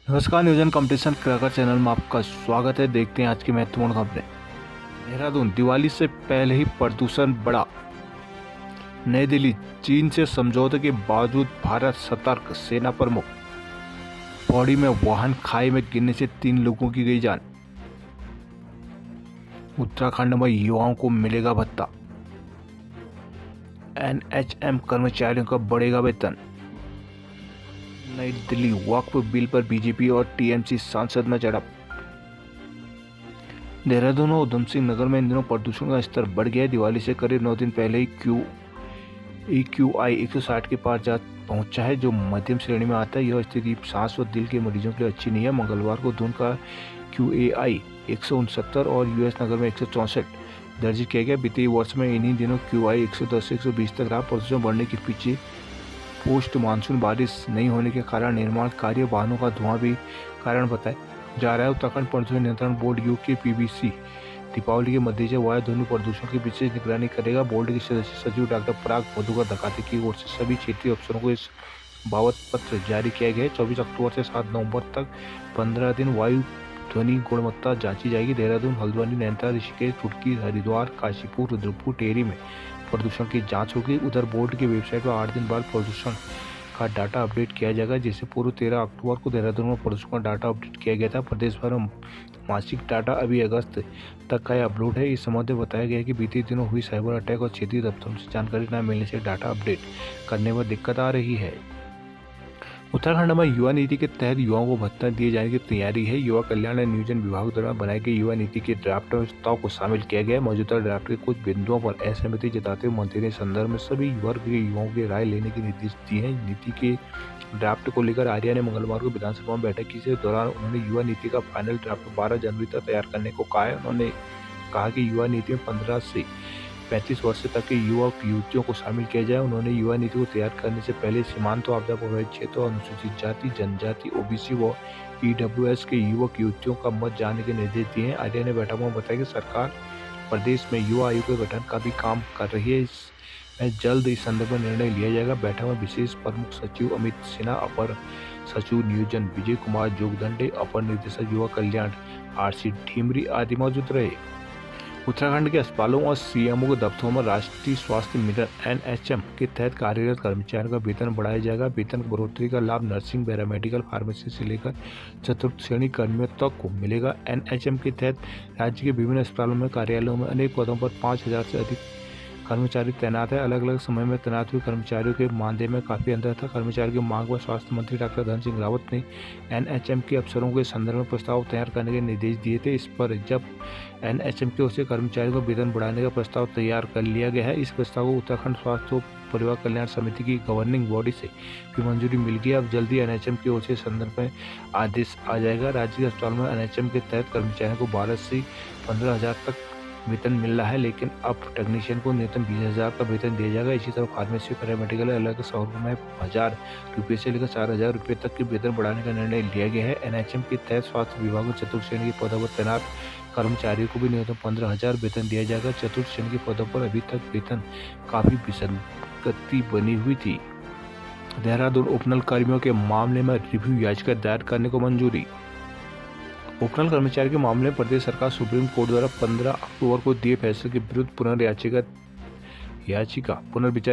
नमस्कार, नियोजन competition cracker channel में आपका स्वागत है। देखते हैं आज की महत्वपूर्ण खबरें। देहरादून, दिवाली से पहले ही प्रदूषण बढ़ा। नई दिल्ली, चीन से समझौते के बावजूद भारत सतर्क, सेना प्रमुख। पौड़ी में वाहन खाई में गिरने से 3 लोगों की गई जान। उत्तराखंड में युवाओं को मिलेगा भत्ता। एनएचएम कर्मचारियों का बढ़ेगा वेतन। नई दिल्ली, वक्फ बिल पर बीजेपी और टीएमसी सांसद में झड़प। देहरादून और उधम सिंह नगर में इन दिनों प्रदूषण का स्तर बढ़ गया है। दिवाली से करीब 9 दिन पहले ही AQI 160 के पार जा पहुंचा है, जो मध्यम श्रेणी में आता है। यह स्थिति सांस व दिल के मरीजों के लिए अच्छी नहीं है। मंगलवार को धुंध का QAI 169 और यूएस नगर में 164 दर्ज किया गया। बीते वर्ष में इन्हीं दिनों QI 110 से 120 तक रहा। प्रदूषण बढ़ने के पीछे पोस्ट मानसून बारिश नहीं होने के कारण निर्माण कार्य, वाहनों का धुआं भी कारण बताया जा रहा है। उत्तराखंड प्रदूषण नियंत्रण बोर्ड UKPBC दीपावली के मद्देनजर वायु ध्वनि प्रदूषण की विशेष निगरानी करेगा। बोर्ड के सदस्य सचिव डॉक्टर पराग मधुकर दकाती की ओर से सभी क्षेत्रीय अफसरों को इस बाबत पत्र जारी किया गया है। 24 अक्टूबर से 7 नवंबर तक 15 दिन वायु ध्वनि गुणवत्ता जांची जाएगी। देहरादून, हल्द्वानी, नैनीताल, ऋषिकेश, रुड़की, हरिद्वार, काशीपुर, रुद्रपुर, टेहरी में प्रदूषण की जांच होगी। उधर बोर्ड की वेबसाइट पर 8 दिन बाद प्रदूषण का डाटा अपडेट किया जाएगा, जिससे पूर्व 13 अक्टूबर को देहरादून में प्रदूषण का डाटा अपडेट किया गया था। प्रदेश भर में मासिक डाटा अभी अगस्त तक का अपलोड है। इस संबंध में बताया गया है कि बीते दिनों हुई साइबर अटैक और क्षेत्रीय दफ्तरों से जानकारी न मिलने से डाटा अपडेट करने में दिक्कत आ रही है। उत्तराखंड में युवा नीति के तहत युवाओं को भत्ता दिए जाने की तैयारी है। युवा कल्याण एवं नियोजन विभाग द्वारा बनाई गई युवा नीति के ड्राफ्ट में प्रस्ताव को शामिल किया गया है। मौजूदा ड्राफ्ट के कुछ बिंदुओं पर असहमति जताते हुए मंत्री ने संदर्भ में सभी वर्ग के युवाओं की राय लेने के निर्देश दिए हैं। नीति के ड्राफ्ट को लेकर आर्या ने मंगलवार को विधानसभा में बैठक की। इस दौरान उन्होंने युवा नीति का फाइनल ड्राफ्ट 12 जनवरी तक तैयार करने को कहा है। उन्होंने कहा कि युवा नीति में 15 से 35 वर्ष तक के युवक युवतियों को शामिल किया जाए। उन्होंने युवा नीति को तैयार करने से पहले सीमांत आपदा प्रभावित क्षेत्रों, अनुसूचित जाति, जनजाति, OBC व EWS के युवक युवतियों का मत जानने के निर्देश दिए हैं। आर्या ने बैठक में बताया कि सरकार प्रदेश में युवा आयोग के गठन का भी काम कर रही है। इसमें जल्द इस संदर्भ में निर्णय लिया जाएगा। बैठक में विशेष प्रमुख सचिव अमित सिन्हा, अपर सचिव नियोजन विजय कुमार जोगदंडे, अपर निर्देशक युवा कल्याण RC ढीमरी आदि मौजूद रहे। उत्तराखंड के अस्पतालों और CMO के दफ्तरों में राष्ट्रीय स्वास्थ्य मिशन NHM के तहत कार्यरत कर्मचारियों का वेतन बढ़ाया जाएगा। वेतन बढ़ोतरी का लाभ नर्सिंग, पैरामेडिकल, फार्मेसी से लेकर चतुर्थ श्रेणी कर्मियों तक को मिलेगा। NHM के तहत राज्य के विभिन्न अस्पतालों में, कार्यालयों में अनेक पदों पर 5000 से अधिक कर्मचारी तैनात है। अलग अलग समय में तैनात हुए कर्मचारियों के मानदेय में काफी अंतर था। कर्मचारियों की मांग पर स्वास्थ्य मंत्री डॉक्टर धन सिंह रावत ने NHM के अफसरों के संदर्भ में प्रस्ताव तैयार करने के निर्देश दिए थे। इस पर जब NHM की ओर से कर्मचारियों को वेतन बढ़ाने का प्रस्ताव तैयार कर लिया गया है। इस प्रस्ताव को उत्तराखंड स्वास्थ्य परिवार कल्याण समिति की गवर्निंग बॉडी से भी मंजूरी मिल गई। अब जल्दी NHM की ओर से संदर्भ में आदेश आ जाएगा। राज्य के अस्पताल में NHM के तहत कर्मचारियों को 12 से 15,000 तक वेतन मिल रहा है, लेकिन अब टेक्नीशियन को न्यूनतम 20,000 का वेतन दिया जाएगा। इसी तरह फार्मेसी, पैरामेडिकल अलग शहरों में 1,000 रुपये से लेकर 4,000 रुपये तक के वेतन बढ़ाने का निर्णय लिया गया है। NHM के तहत स्वास्थ्य विभाग में चतुर्थ श्रेणी के पदों पर तैनात कर्मचारियों को भी न्यूनतम 15,000 वेतन दिया जाएगा। चतुर्थ श्रेणी के पदों पर अभी तक वेतन काफी विसंगति बनी हुई थी। देहरादून, उपनल कर्मियों के मामले में रिव्यू याचिका दायर करने को मंजूरी। उपनल कर्मचारी के मामले में प्रदेश सरकार सुप्रीम कोर्ट द्वारा 15 अक्टूबर को दिए फैसले के विरुद्ध पुनर्विचार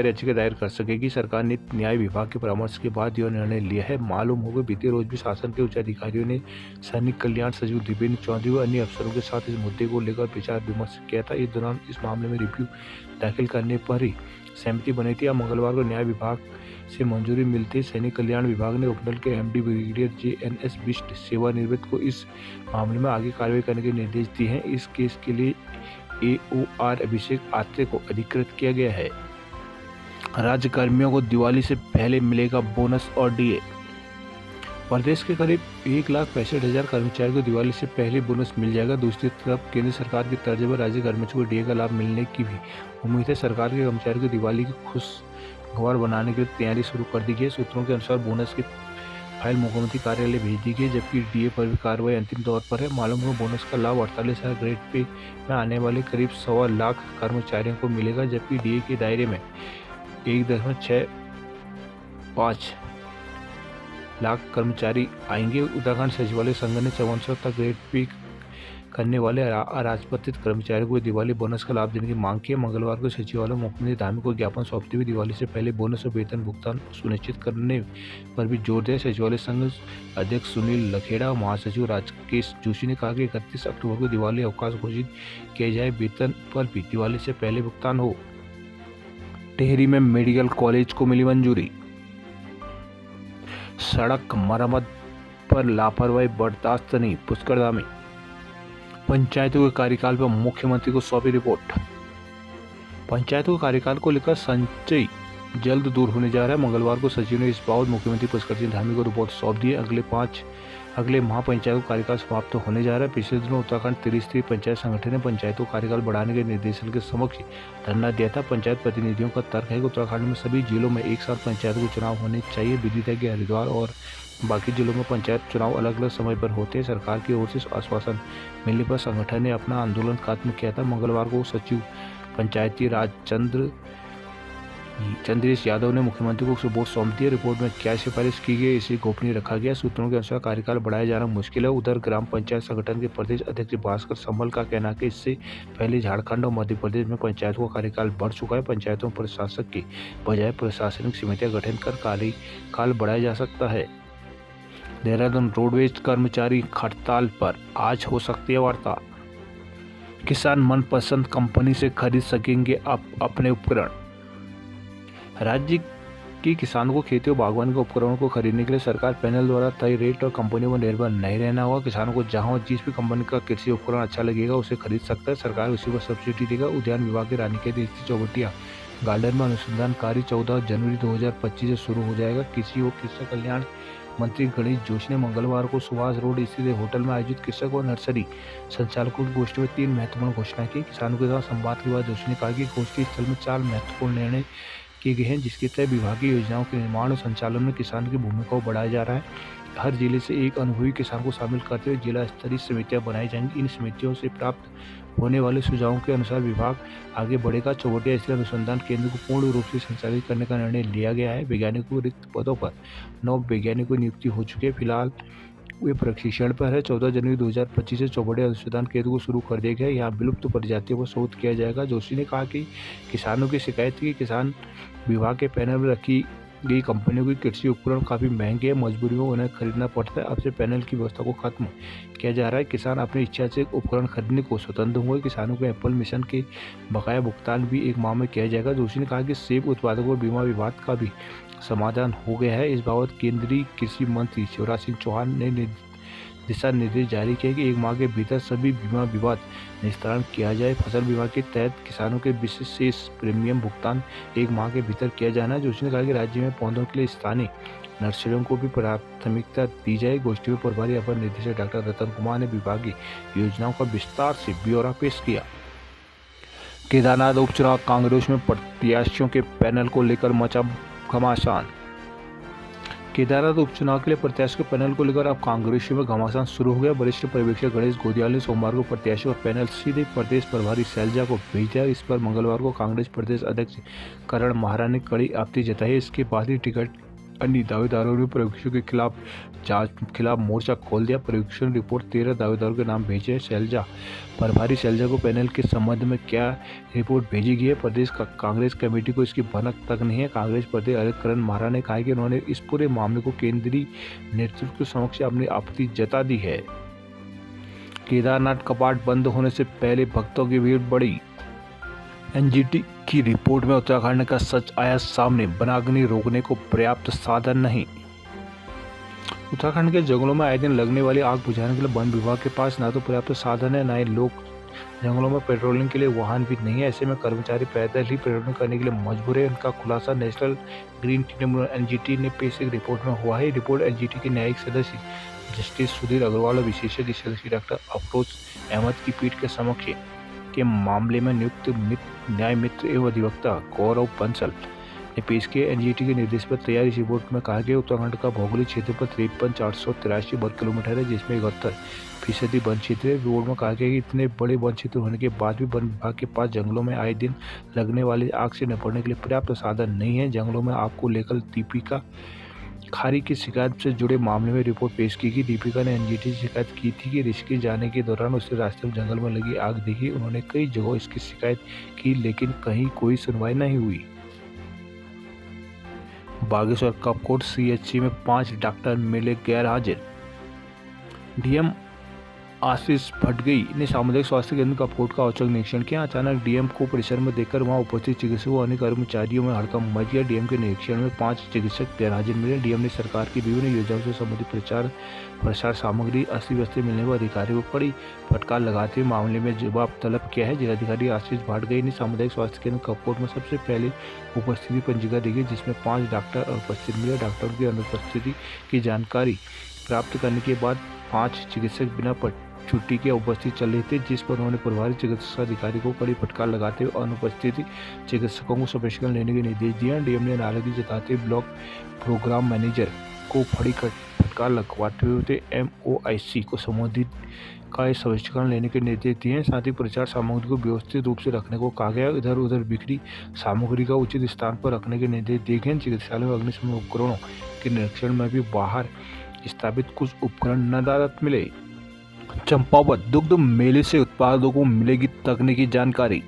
याचिका दायर कर सकेगी। सरकार ने न्याय विभाग के परामर्श के बाद यह निर्णय लिया है। मालूम होगा बीते रोज भी शासन के उच्च अधिकारियों ने सैनिक कल्याण सचिव दिपेंद्र चौधरी व अन्य अफसरों के साथ इस मुद्दे को लेकर विचार विमर्श किया था। इस दौरान इस मामले में रिव्यू दाखिल करने पर ही सहमति बनी थी। मंगलवार को न्याय विभाग से मंजूरी मिलती सैनिक कल्याण विभाग ने उपनल के MD ब्रिगेडियर JNS बिष्ट सेवानिवृत्त को इस मामले में आगे कार्रवाई करने के निर्देश दिए हैं। इस केस के लिए AOR अभिषेक आत्रे को अधिकृत किया गया है। राज्य कर्मियों को दिवाली से पहले मिलेगा बोनस और DA। प्रदेश के करीब 1,65,000 कर्मचारियों को दिवाली से पहले बोनस मिल जाएगा। दूसरी तरफ केंद्र सरकार के तर्ज पर राज्य कर्मचारियों को DA का लाभ मिलने की भी उम्मीद है। सरकार के कर्मचारियों को दिवाली की खुशगवार बनाने के लिए तैयारी शुरू कर दी गई है। सूत्रों के अनुसार बोनस की फाइल मुख्यमंत्री कार्यालय भेज दी गई, जबकि DA पर भी कार्रवाई अंतिम दौर पर है। मालूम हो बोनस का लाभ 48,000 ग्रेड पे में आने वाले करीब 1.25 लाख कर्मचारियों को मिलेगा, जबकि DA के दायरे में 1.65 लाख कर्मचारी आएंगे। उत्तराखंड सचिवालय संघ ने 5400 तक ग्रेड पे करने वाले अराजपत्रित कर्मचारियों को दिवाली बोनस का लाभ देने की मांग की है। मंगलवार को सचिवालय मुख्यमंत्री धामी को ज्ञापन सौंपते हुए दिवाली से पहले बोनस और वेतन भुगतान सुनिश्चित करने पर भी जोर दिया। सचिवालय संघ अध्यक्ष सुनील लखेड़ा और महासचिव राकेश जोशी ने कहा कि 31 अक्टूबर को दिवाली अवकाश घोषित किया जाए, वेतन पर भी दिवाली से पहले भुगतान हो। टिहरी में मेडिकल कॉलेज को मिली मंजूरी। सड़क मरम्मत पर लापरवाही बर्दाश्त नहीं, पुष्कर धामी। पंचायतों के कार्यकाल पर मुख्यमंत्री को सौंपी रिपोर्ट। पंचायतों के कार्यकाल को लेकर संशय जल्द दूर होने जा रहा है। मंगलवार को सचिव ने इस बाबत मुख्यमंत्री पुष्कर सिंह धामी को रिपोर्ट सौंप दी है। अगले माह पंचायतों का कार्यकाल समाप्त होने जा रहा है। पिछले दिनों उत्तराखंड त्रिस्तरीय पंचायत संगठन ने पंचायतों का कार्यकाल बढ़ाने के निर्देशन के समक्ष धरना दिया था। पंचायत प्रतिनिधियों का तर्क है कि उत्तराखंड में सभी जिलों में एक साथ पंचायतों के चुनाव होने चाहिए। विदित है कि हरिद्वार और बाकी जिलों में पंचायत चुनाव अलग अलग समय पर होते हैं। सरकार की ओर से आश्वासन मिलने पर संगठन ने अपना आंदोलन खत्म किया था। मंगलवार को सचिव पंचायती राज चंद्रेश यादव ने मुख्यमंत्री को रिपोर्ट सौंप दी। रिपोर्ट में क्या सिफारिश की गई इसे गोपनीय रखा गया। सूत्रों के अनुसार कार्यकाल बढ़ाया जाना मुश्किल है। उधर ग्राम पंचायत संगठन के प्रदेश अध्यक्ष भास्कर संबल का कहना है कि इससे पहले झारखंड और मध्य प्रदेश में पंचायतों का कार्यकाल बढ़ चुका है। पंचायतों में प्रशासक की बजाय प्रशासनिक समितियां गठन कर कार्यकाल बढ़ाया जा सकता है। देहरादून रोडवेज कर्मचारी हड़ताल पर आज हो सकती है वार्ता। किसान मनपसंद कंपनी से खरीद सकेंगे अपने उपकरण। राज्य के किसानों को खेती और बागवानी के उपकरणों को खरीदने के लिए सरकार पैनल द्वारा तय रेट और कंपनियों पर निर्भर नहीं रहना होगा। किसानों को जहां जिस भी कंपनी का कृषि उपकरण अच्छा लगेगा उसे खरीद सकता है। सरकार उसी पर सब्सिडी देगा। उद्यान विभाग के रानीखेत स्थित चौबटिया गार्डन में अनुसंधान कार्य 14 जनवरी 2025 से शुरू हो जाएगा। कृषि और कृषक कल्याण मंत्री गणेश जोशी ने मंगलवार को सुभाष रोड स्थित होटल में आयोजित कृषक और नर्सरी संचालकों की गोष्ठी में 3 महत्वपूर्ण घोषणाएं की। किसानों के साथ संवाद के बाद जोशी ने कहा कि गोष्ठी स्थल में 4 महत्वपूर्ण निर्णय किए गए हैं, जिसके तहत विभागीय योजनाओं के निर्माण और संचालन में किसान की भूमिका को बढ़ाया जा रहा है। हर जिले से एक अनुभवी किसान को शामिल करते हुए जिला स्तरीय समितियां बनाई जाएंगी। इन समितियों से प्राप्त होने वाले सुझावों के अनुसार विभाग आगे बढ़ेगा। चौबटिया स्थित अनुसंधान केंद्र को पूर्ण रूप से संचालित करने का निर्णय लिया गया है। वैज्ञानिकों रिक्त पदों पर 9 वैज्ञानिकों की नियुक्ति हो चुकी है। फिलहाल वे प्रशिक्षण पर है। 14 जनवरी 2025 से चौबटिया अनुसंधान केंद्र को शुरू कर दिया गया। यहाँ विलुप्त प्रजातियों पर शोध किया जाएगा। जोशी ने कहा कि किसानों की शिकायत थी कि किसान विभाग के पैनल में रखी गई कंपनियों की कृषि उपकरण काफ़ी महंगे हैं, मजबूरी में उन्हें खरीदना पड़ता है। अब से पैनल की व्यवस्था को खत्म किया जा रहा है। किसान अपनी इच्छा से उपकरण खरीदने को स्वतंत्र होंगे। किसानों को एप्पल मिशन के बकाया भुगतान भी 1 माह में किया जाएगा। जोशी ने कहा कि सेब उत्पादकों और बीमा विवाद का भी समाधान हो गया है। इस बाबत केंद्रीय कृषि मंत्री शिवराज सिंह चौहान ने दिशा निर्देश जारी किया कि 1 माह के भीतर सभी बीमा विवाद निस्तारण किया जाए। फसल बीमा के तहत किसानों के विशेष प्रीमियम भुगतान 1 माह के भीतर किया जाना है। जोशी ने कहा कि राज्य में पौधों के लिए स्थानीय नर्सरियों को भी प्राथमिकता दी जाए। गोष्ठी में प्रभारी अपर निदेशक डॉक्टर रतन कुमार ने विभागीय योजनाओं का विस्तार से ब्यौरा पेश किया। केदारनाथ उपचुनाव कांग्रेस में प्रत्याशियों के पैनल को लेकर मचा घमासान। केदारनाथ उपचुनाव के लिए प्रत्याशियों के पैनल को लेकर अब कांग्रेसियों में घमासान शुरू हो गया। वरिष्ठ पर्यवेक्षक गणेश गोदियाल ने सोमवार को प्रत्याशियों और पैनल सीधे प्रदेश प्रभारी शैलजा को भेज दिया। इस पर मंगलवार को कांग्रेस प्रदेश अध्यक्ष करण माहरा ने कड़ी आपत्ति जताई। इसके बाद ही टिकट अन्य दावेदारों ने पर्यवेक्षकों के खिलाफ मोर्चा खोल दिया। पर्यवेक्षकों ने रिपोर्ट 13 दावेदारों के नाम भेजे। प्रभारी शैलजा को पैनल के संबंध में क्या रिपोर्ट भेजी गई है, प्रदेश कांग्रेस कमेटी को इसकी भनक तक नहीं है। कांग्रेस प्रदेश अध्यक्ष करण माहरा ने कहा कि उन्होंने इस पूरे मामले को केंद्रीय नेतृत्व के समक्ष अपनी आपत्ति जता दी है। केदारनाथ कपाट बंद होने से पहले भक्तों की भीड़ बढ़ी। एनजीटी की रिपोर्ट में उत्तराखंड का सच आया सामने, वनाग्नि रोकने को पर्याप्त साधन नहीं। उत्तराखंड के जंगलों में आए दिन लगने वाली आग बुझाने के लिए वन विभाग के पास ना तो पर्याप्त साधन है, ना ही लोग जंगलों में पेट्रोलिंग के लिए वाहन भी नहीं है। ऐसे में कर्मचारी पैदल ही पेट्रोलिंग करने के लिए मजबूर है। उनका खुलासा नेशनल ग्रीन ट्रिब्यूनल एनजीटी ने पेश एक रिपोर्ट में हुआ है। रिपोर्ट एनजीटी के न्यायिक सदस्य जस्टिस सुधीर अग्रवाल और विशेषज्ञ सदस्य डॉक्टर अफरोज अहमद की पीठ के समक्ष के मामले में नियुक्त न्याय मित्र एवं अधिवक्ता गौरव बंसल ने पेश किए। एनजीटी के निर्देश पर तैयार इस रिपोर्ट में कहा गया उत्तराखंड का भौगोलिक क्षेत्रफल 53,483 वर्ग किलोमीटर है, जिसमें 71% वन क्षेत्र है। रिपोर्ट में कहा गया कि इतने बड़े वन क्षेत्र होने के बाद भी वन विभाग के पास जंगलों में आए दिन लगने वाली आग से निपटने के लिए पर्याप्त साधन नहीं है। जंगलों में आग को लेकर दीपिका खारी की शिकायत से जुड़े मामले में रिपोर्ट पेश की गई। दीपिका ने एनजीटी से शिकायत की थी कि ऋषिकेश जाने के दौरान उसने रास्ते में जंगल में लगी आग देखी। उन्होंने कई जगहों इसकी शिकायत की, लेकिन कहीं कोई सुनवाई नहीं हुई। बागेश्वर कपकोट सीएचसी में 5 डॉक्टर मिले गैर हाजिर। डीएम आशीष भटगई ने सामुदायिक स्वास्थ्य केंद्र कपकोट का औचक निरीक्षण किया। अचानक डीएम को परिसर में देखकर वहां उपस्थित चिकित्सकों और अन्य कर्मचारियों में हड़कंप मच गया। डीएम के निरीक्षण में 5 चिकित्सक गैरहाजिर मिले। डीएम ने सरकार की विभिन्न योजनाओं से संबंधित प्रसार सामग्री अस्त-व्यस्त मिलने पर अधिकारियों को कड़ी फटकार लगाते हुए मामले में जवाब तलब किया है। जिलाधिकारी आशीष भटगई ने सामुदायिक स्वास्थ्य केंद्र कपकोट में सबसे पहले उपस्थिति पंजिका देखी, जिसमें 5 डॉक्टर उपस्थित मिले। डॉक्टरों की अनुपस्थिति की जानकारी प्राप्त करने के बाद 5 चिकित्सक बिना छुट्टी के उपस्थित चल रहे थे, जिस पर उन्होंने प्रभारी चिकित्सा अधिकारी को कड़ी फटकार लगाते हुए अनुपस्थित चिकित्सकों को स्पष्टीकरण लेने के निर्देश दिए। डीएम ने नाराजगी जताते ब्लॉक प्रोग्राम मैनेजर को बड़ी फटकार लगवाते हुए एमओआईसी को संबोधित का स्पष्टीकरण लेने के निर्देश दिए। साथ ही प्रचार सामग्री को व्यवस्थित रूप से रखने को कहा गया। इधर उधर बिखरी सामग्री का उचित स्थान पर रखने के निर्देश दिए गए। चिकित्सालय में अग्निशमन उपकरणों के निरीक्षण में भी बाहर स्थापित कुछ उपकरण नदारद मिले। चंपावत दुग्ध मेले से उत्पादकों को मिलेगी तकनीकी जानकारी।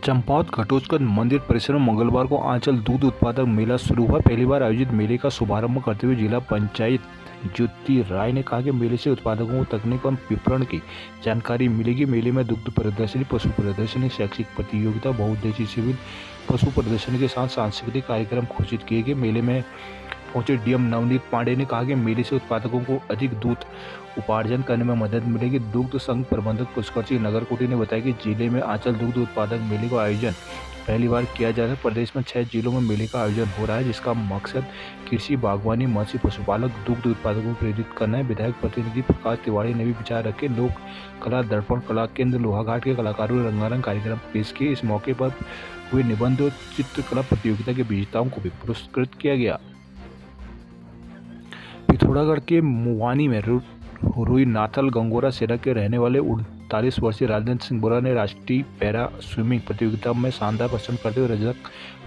चंपावत घटोत्कच मंदिर परिसर में मंगलवार को आंचल दूध उत्पादक मेला शुरू हुआ। पहली बार आयोजित मेले का शुभारंभ करते हुए जिला पंचायत ज्योति राय ने कहा कि मेले से उत्पादकों को तकनीक और विपणन की जानकारी मिलेगी। मेले में दुग्ध प्रदर्शनी, पशु प्रदर्शनी, शैक्षिक प्रतियोगिता, बहुउद्देशीय शिविर, पशु प्रदर्शनी के साथ सांस्कृतिक कार्यक्रम घोषित किए गए। मेले में पहुंचे डीएम नवनीत पांडे ने कहा कि मेले से उत्पादकों को अधिक दूध उपार्जन करने में मदद मिलेगी। दुग्ध संघ प्रबंधक पुष्कर सिंह नगरकोटी ने बताया कि जिले में आंचल दुग्ध उत्पादक मेले का आयोजन पहली बार किया जा रहा है। प्रदेश में 6 जिलों में मेले का आयोजन हो रहा है, जिसका मकसद कृषि, बागवानी, मत्स्य, पशुपालक, दुग्ध उत्पादकों को प्रेरित करना है। विधायक प्रतिनिधि प्रकाश तिवारी ने भी विचार रखे। लोक कला दर्पण कला केंद्र लोहाघाट के कलाकारों ने रंगारंग कार्यक्रम पेश किए। इस मौके पर हुए निबंध और चित्रकला प्रतियोगिता के विजेताओं को भी पुरस्कृत किया गया। पिथौरागढ़ के मुवानी में रुई नाथल गंगोरा सेरा के रहने वाले 39 वर्षीय राजेंद्र सिंह बोरा ने राष्ट्रीय पैरा स्विमिंग प्रतियोगिता में शानदार प्रदर्शन करते हुए रजत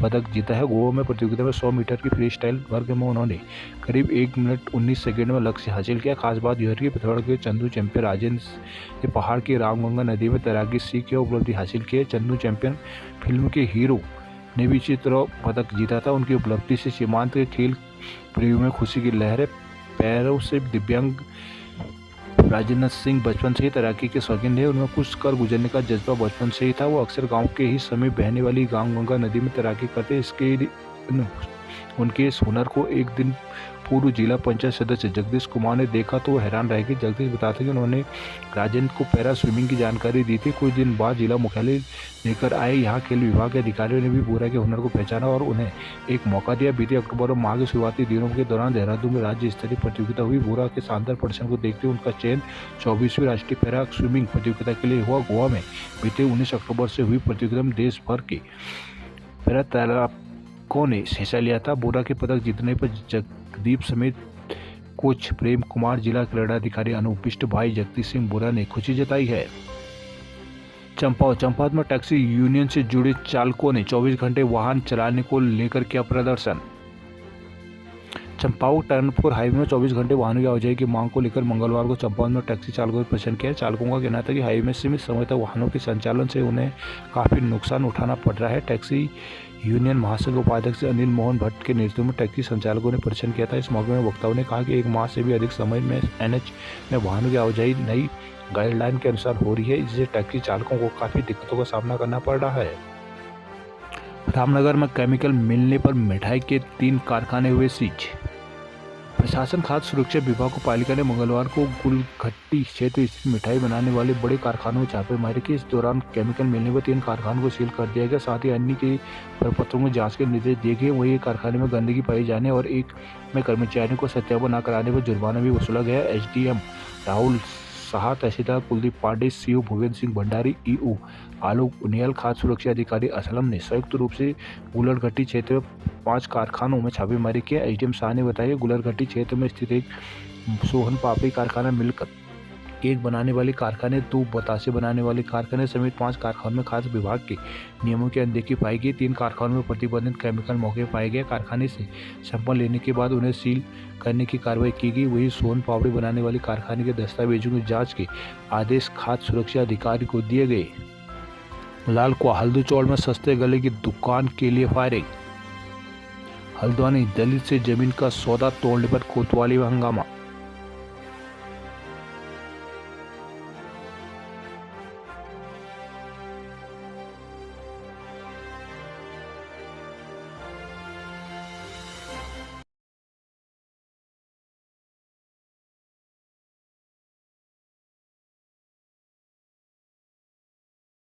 पदक जीता है। गोवा में प्रतियोगिता में 100 मीटर की फ्री स्टाइल वर्ग में उन्होंने करीब 1 मिनट 19 सेकंड में लक्ष्य हासिल किया। खास बात यह है कि पिथौरागढ़ के चंदू चैंपियन राजेंद्र ने पहाड़ की रामगंगा नदी में तैराकी सीख उपलब्धि हासिल की है। चंदू चैंपियन फिल्म के हीरो ने भी इसी तरह पदक जीता था। उनकी उपलब्धि से सीमांत के खेल प्रेमियों में खुशी की लहर है। पैरों से दिव्यांग राजेंद्र सिंह बचपन से ही तैराकी के शौकीन थे। उनमें कुछ कर गुजरने का जज्बा बचपन से ही था। वो अक्सर गांव के ही समीप बहने वाली रामगंगा नदी में तैराकी करते। इसके उनके इस हुनर को एक दिन पूर्व जिला पंचायत सदस्य जगदीश कुमार ने देखा तो वो हैरान रह गए। जगदीश बताते कि उन्होंने राजेंद्र को पैरा स्विमिंग की जानकारी दी थी। कुछ दिन बाद जिला मुख्यालय लेकर आए। यहाँ खेल विभाग के अधिकारियों ने भी बोरा के हुनर को पहचाना और उन्हें एक मौका दिया। बीते अक्टूबर और माह के शुरुआती दिनों के दौरान देहरादून में राज्य स्तरीय प्रतियोगिता हुई। बोरा के शानदार प्रदर्शन को देखते हुए उनका चयन 24वीं राष्ट्रीय पैरा स्विमिंग प्रतियोगिता के लिए हुआ। गोवा में बीते 19 अक्टूबर से हुई प्रतियोगिता में देश भर के पैरा तैराकों ने हिस्सा लिया था। बोरा के पदक जीतने पर जगदीप समेत कोच प्रेम कुमार, जिला क्रीड़ा अधिकारी अनुपिष्ट भाई जगदीश सिंह बोरा ने खुशी जताई है। चंपावत में टैक्सी यूनियन से जुड़े चालकों ने 24 घंटे वाहन चलाने को लेकर किया प्रदर्शन। चंपावत टर्नपुर हाईवे में 24 घंटे वाहनों की आवाजाही की मांग को लेकर मंगलवार को चंपावत में टैक्सी चालकों ने प्रदर्शन किया। चालकों का कहना था कि हाईवे में सीमित समय तक वाहनों के संचालन से उन्हें काफी नुकसान उठाना पड़ रहा है। टैक्सी यूनियन महासंघ उपाध्यक्ष अनिल मोहन भट्ट के नेतृत्व में टैक्सी संचालकों ने प्रदर्शन किया था। इस मौके में वक्ताओं ने कहा कि 1 माह से भी अधिक समय में एनएच में वाहनों की आवाजाही नई गाइडलाइन के अनुसार हो रही है। इससे टैक्सी चालकों को काफी दिक्कतों का सामना करना पड़ रहा है। रामनगर में केमिकल मिलने पर मिठाई के 3 कारखाने हुए सीज। प्रशासन खाद्य सुरक्षा विभाग को पालिका ने मंगलवार को गुलघट्टी क्षेत्र स्थित मिठाई बनाने वाले बड़े कारखानों में छापेमारी की। इस दौरान केमिकल मिलने पर 3 कारखानों को सील कर दिया गया। साथ ही अन्य के प्रपत्रों में जांच के निर्देश दिए गए। वहीं एक कारखाने में गंदगी पाई जाने और एक में कर्मचारियों को सत्यापन न कराने पर जुर्माना भी वसूला गया। एसडीएम राहुल साहा, तहसीलदार कुलदीप पांडे, सीओ भुवेंद्र सिंह भंडारी, ईओ आलोक उनियाल, खाद्य सुरक्षा अधिकारी असलम ने संयुक्त रूप से गुलरघट्टी क्षेत्र में 5 कारखानों में छापेमारी की। एसडीएम शाह ने बताया कि गुलरघट्टी क्षेत्र में स्थित एक सोहन पापड़ी कारखाना मिलकर 1 बनाने वाले कारखाने, 2 बतासे बनाने वाले कारखाने समेत 5 कारखानों में खाद्य विभाग के नियमों की अनदेखी पाई गई। 3 कारखानों में प्रतिबंधित केमिकल मौके पर पाए गए। कारखाने से सैंपल लेने के बाद उन्हें सील करने की कार्रवाई की गई। वहीं सोन पापड़ी बनाने वाले कारखाने के दस्तावेजों की जांच के आदेश खाद्य सुरक्षा अधिकारी को दिए गए। लाल को हल्दूचौड़ में सस्ते गले की दुकान के लिए फायरिंग। हल्द्वानी दलित से जमीन का सौदा तोड़ने पर कोतवाली में हंगामा।